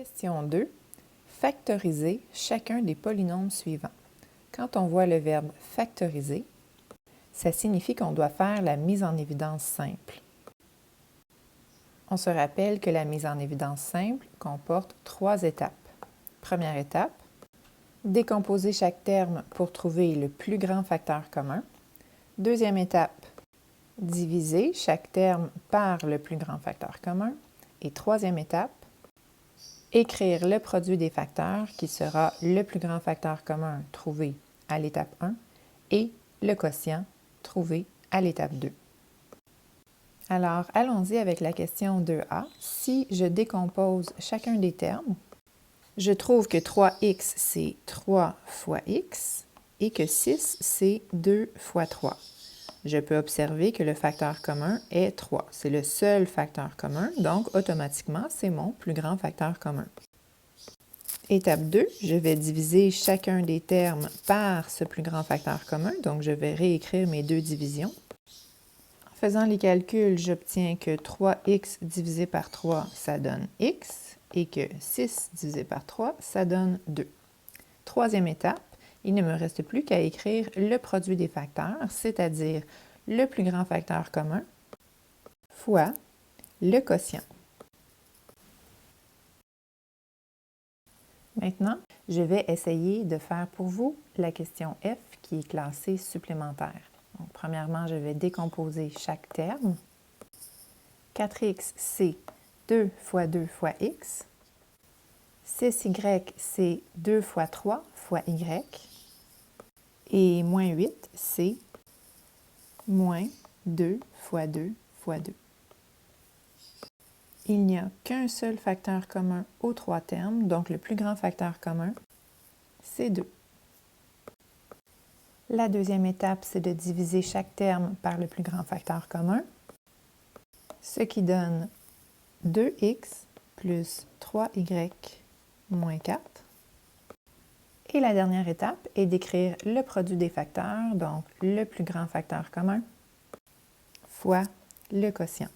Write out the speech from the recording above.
Question 2. Factoriser chacun des polynômes suivants. Quand on voit le verbe factoriser, ça signifie qu'on doit faire la mise en évidence simple. On se rappelle que la mise en évidence simple comporte 3 étapes. Première étape, décomposer chaque terme pour trouver le plus grand facteur commun. Deuxième étape, diviser chaque terme par le plus grand facteur commun. Et troisième étape, écrire le produit des facteurs qui sera le plus grand facteur commun trouvé à l'étape 1 et le quotient trouvé à l'étape 2. Alors, allons-y avec la question 2A. Si je décompose chacun des termes, je trouve que 3x, c'est 3 fois x et que 6, c'est 2 fois 3. Je peux observer que le facteur commun est 3. C'est le seul facteur commun, donc automatiquement, c'est mon plus grand facteur commun. Étape 2, je vais diviser chacun des termes par ce plus grand facteur commun, donc je vais réécrire mes deux divisions. En faisant les calculs, j'obtiens que 3x divisé par 3, ça donne x, et que 6 divisé par 3, ça donne 2. Troisième étape, il ne me reste plus qu'à écrire le produit des facteurs, c'est-à-dire le plus grand facteur commun fois le quotient. Maintenant, je vais essayer de faire pour vous la question F qui est classée supplémentaire. Donc, premièrement, je vais décomposer chaque terme. 4x, c'est 2 fois 2 fois x. 6y, c'est 2 fois 3 fois y. Et moins 8, c'est moins 2 fois 2 fois 2. Il n'y a qu'un seul facteur commun aux 3 termes, donc le plus grand facteur commun, c'est 2. La deuxième étape, c'est de diviser chaque terme par le plus grand facteur commun, ce qui donne 2x plus 3y moins 4. Et la dernière étape est d'écrire le produit des facteurs, donc le plus grand facteur commun, fois le quotient.